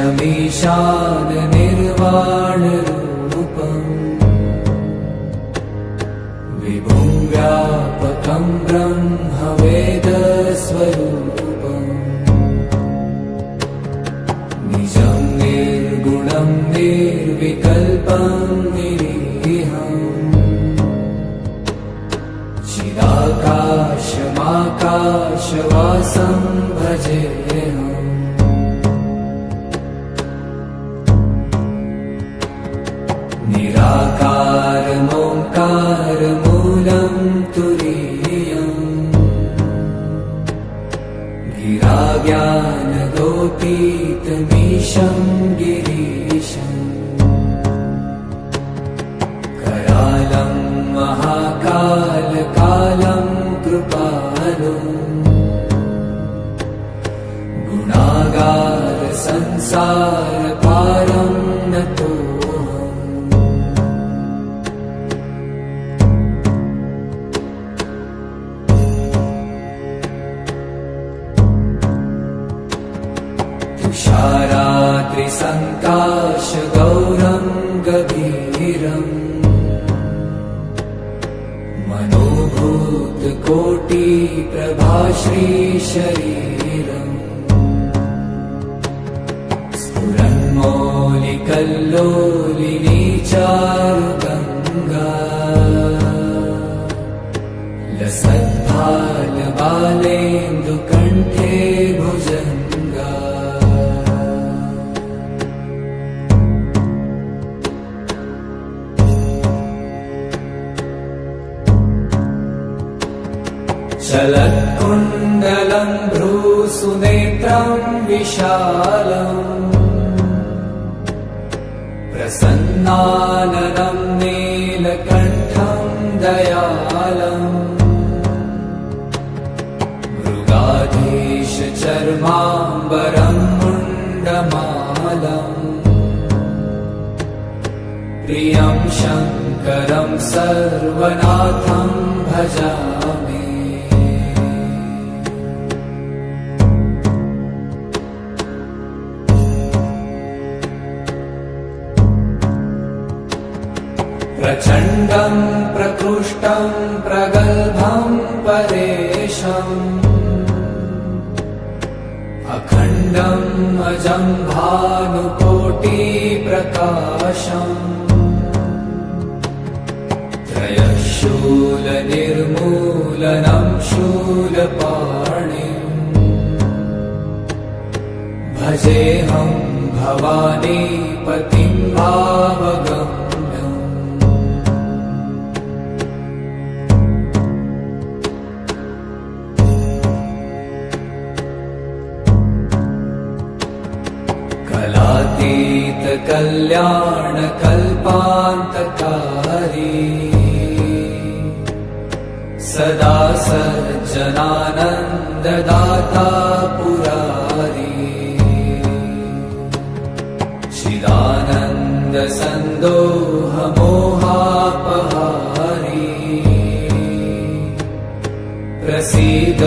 ईशमीशान निर्वाणरूपम् विभुं व्यापकं ब्रह्मवेदस्वरूपम् निजं निर्गुणं निर्विकल्पं निरीहम् चिदाकाशमाकाशवासं भजेऽहम् निराकारमोङ्कारमूलं तुरीयम् गिराज्ञानगोपीतमीशं गिरीशम् करालं महाकालकालं कृपालुम् गुणागार संसारपारं नतो तुषाराद्रिसङ्काशगौरं गभीरम् मनोभूतकोटिप्रभाश्रीशरीरम् स्फुरन्मौलिकल्लोलिनी चारुगङ्गा लसद्भालबालेन्दुकण्ठे भुजङ्गा चलत्कुण्डलं भ्रूसुनेत्रं विशालम् प्रसन्नाननं नीलकण्ठं दयालम् मृगाधीशचर्माम्बरं मुण्डमालम् प्रियं शङ्करं सर्वनाथं भजामि प्रचण्डं प्रकृष्टं प्रगल्भं परेशम् अखण्डम् अजं भानुकोटिप्रकाशम् त्रयशूलनिर्मूलनं शूलपाणिम् भजेऽहं भवानीपतिं भावगम् कल्याणकल्पान्तकारी सदा सज्जनानन्ददाता पुरारी चिदानन्दसन्दोहमोहापहारी प्रसीद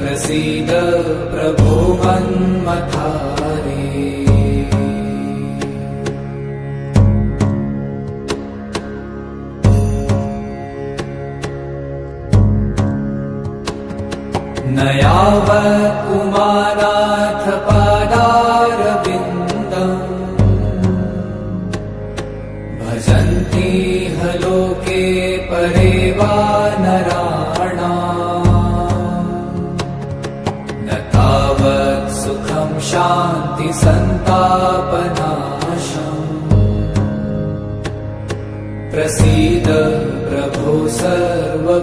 प्रसीद प्रभो मन्मथारी न यावत् उमानाथ पादारविन्दम् भजन्ति ह लोके परे वा नराणाम् न तावत् सुखं शान्ति सन्तापनाशम् प्रसीद प्रभो सर्वभूताधिवासम्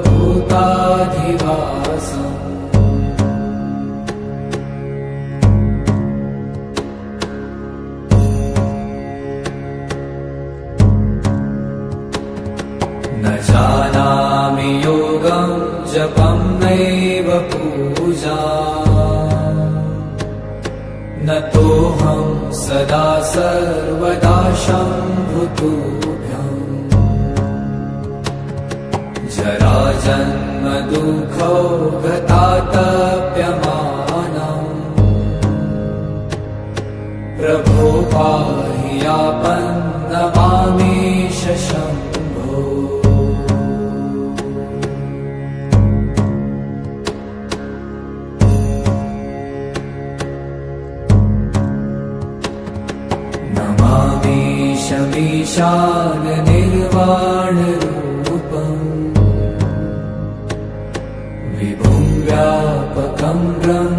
न जानामि योगं जपं नैव पूजा न तोऽहं सदा सर्वदा शम्भुतुभ्यम् जराजन्म दुःखौ गतातप्यमानम् प्रभो पाहि आपन्नमामीश शम्भो। नमामीशमीशान निर्वाणरूपम् विभुं व्यापकं ब्रह्मवेदस्वरूपम्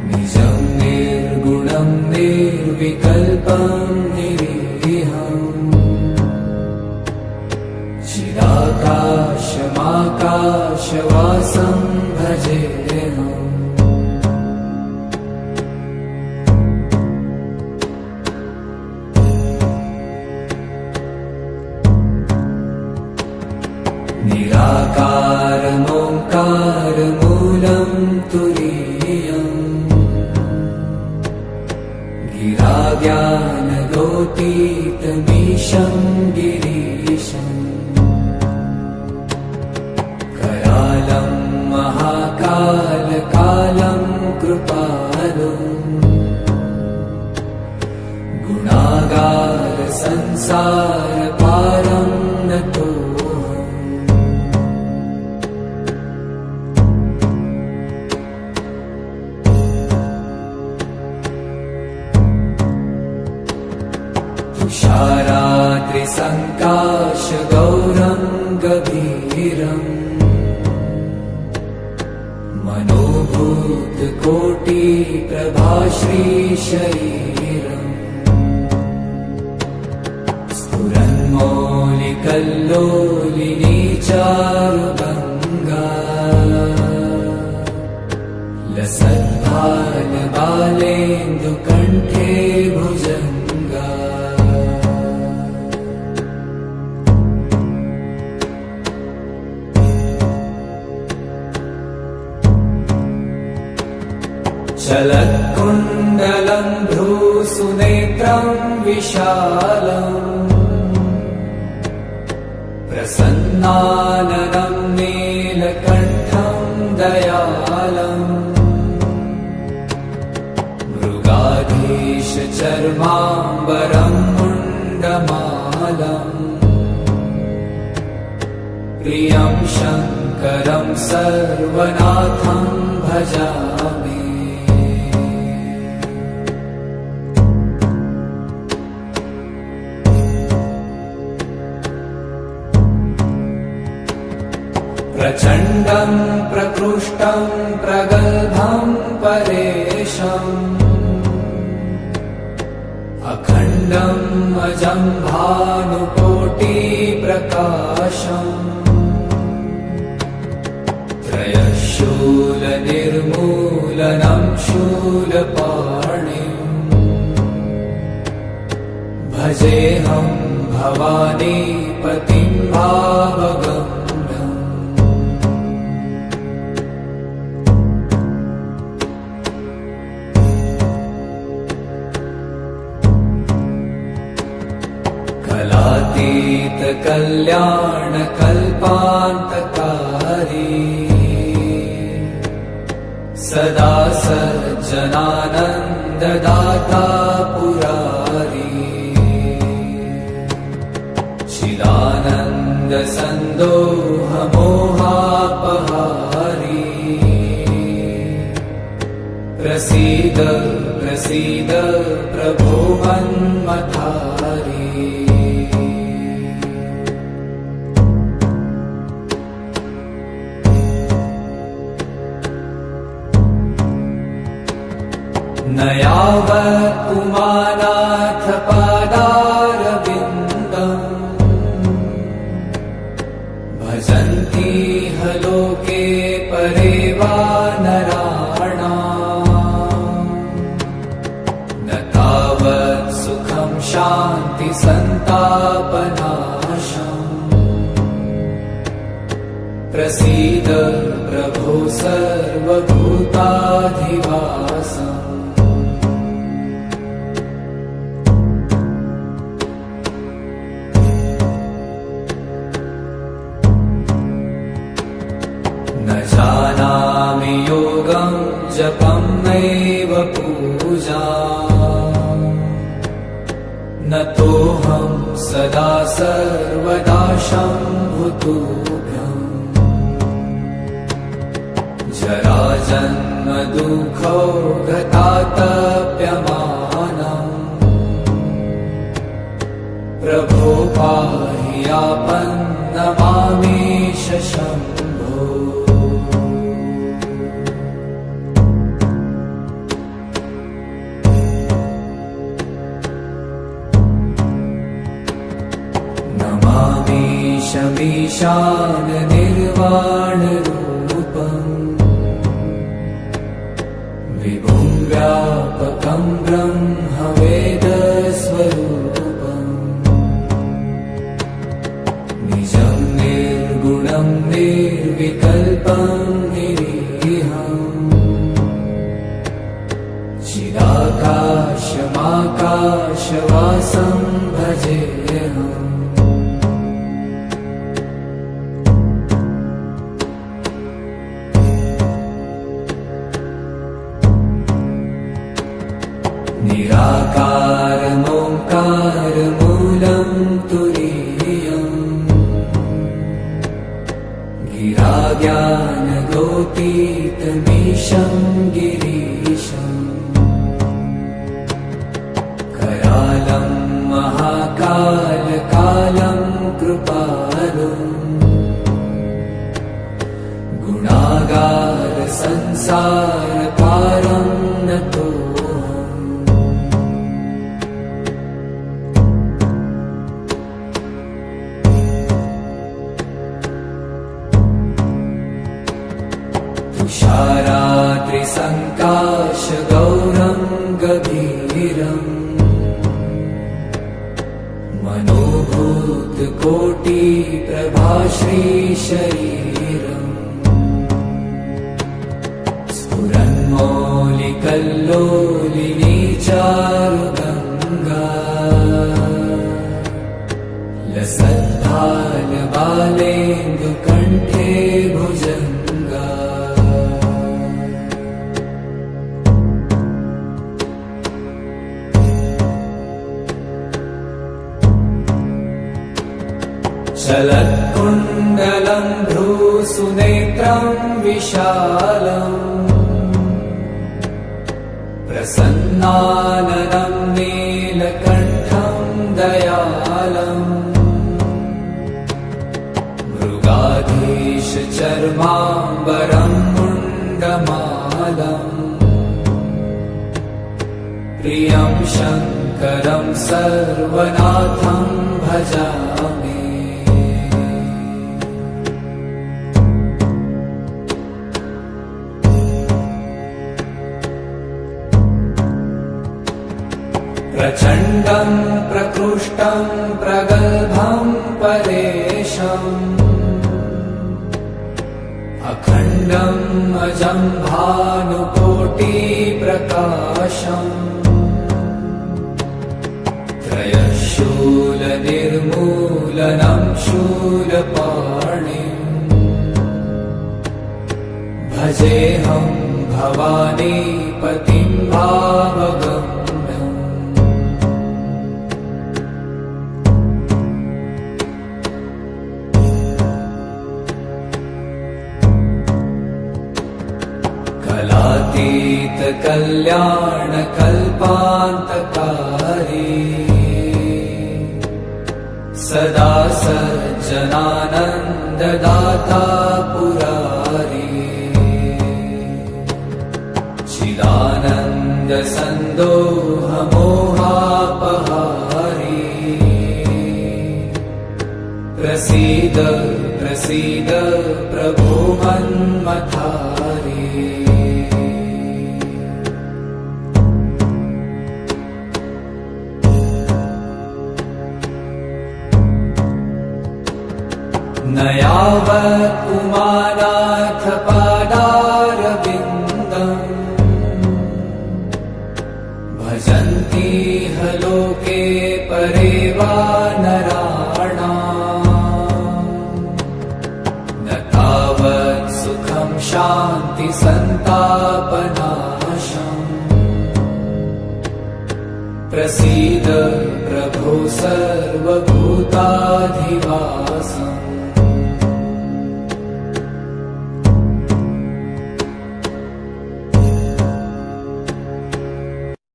निजं निर्गुणं निर्विकल्पं निरीहम् चिदाकाशमाकाशवासं भजेऽहम्। निराकारमोङ्कारमूलं तुरीयम् गिराज्ञानगोतीतमीशं गिरीशम् करालं महाकालकालं कृपालुम् गुणागारसंसारपारं नतो। तुषाराद्रिसङ्काशगौरं गभीरम् मनोभूतकोटिप्रभाश्रीशरीरम् स्फुरन्मौलिकल्लोलिनी चारुगङ्गा लसद्भालबालेन्दुकण्ठे भुजङ्गा। चलत्कुण्डलं भ्रूसुनेत्रं विशालम् प्रसन्नाननं नीलकण्ठं दयालम् मृगाधीशचर्माम्बरं मुण्डमालम् प्रियं शङ्करं सर्वनाथं भजामि। प्रचण्डं प्रकृष्टं प्रगल्भं परेशम् अखण्डम् अजं भानुकोटिप्रकाशम् त्रयशूलनिर्मूलनं शूलपाणिम् भजेऽहं भवानीपतिं भावगम्। कलातीतकल्याणकल्पान्तकारी सदा सज्जनानन्ददाता पुरारी चिदानन्दसन्दोहमोहापहारी प्रसीद प्रसीद प्रभो मन्मथारी। न यावत् पुमानाथ पादारविन्दम् भजन्ति ह लोके परे वा नराणाम् न तावत् सुखं शान्ति सन्तापनाशम् प्रसीद प्रभो सर्वभूताधिवासम्। न जानामि यो नतोऽहं सदा सर्वदा शम्भुतुभ्यम् जराजन्म दुःखौ गतातप्यमानम् प्रभो पाहि आपन्नमामेश शम्भो नमामीशमीशान निर्वाणरूपम् विभुं व्यापकं ब्रह्मवेदस्वरूपम् निजं निर्गुणं निर्विकल्पं निरीहम् चिदाकाशमाकाशवासं भजेऽहम् निराकारमोङ्कारमूलं तुरीयम् गिराज्ञानगोतीतमीशं गिरीशम् करालं महाकालकालं कृपालुम् गुणागारसंसारपारं नतो तुषाराद्रिसङ्काशगौरं गभीरम् मनोभूतकोटिप्रभाश्रीशरीरम् स्फुरन्मौलिकल्लोलिनी चारुगङ्गा लसद्भालबालेन्दुकण्ठे भुजङ्गा चलत्कुण्डलं भ्रूसुनेत्रं विशालम् प्रसन्नाननं नीलकण्ठं दयालम् मृगाधीशचर्माम्बरं मुण्डमालम् प्रियं शङ्करं सर्वनाथं भजामि प्रचण्डं प्रकृष्टं प्रगल्भं परेशम् अखण्डम् अजं भानुकोटिप्रकाशम् त्रयशूलनिर्मूलनं शूलपाणिम् भजेऽहं भवानीपतिं भावगम् कलातीतकल्याणकल्पान्तकारी सदा सज्जनानन्ददाता पुरारी चिदानन्दसन्दोहमोहापहारी प्रसीद प्रसीद प्रभो मन्मथारी न यावत् उमानाथ पादारविन्दम् भजन्ति ह लोके परे वा नराणाम् न तावत् सुखं शान्ति सन्तापनाशम् प्रसीद प्रभो सर्वभूताधिवासम्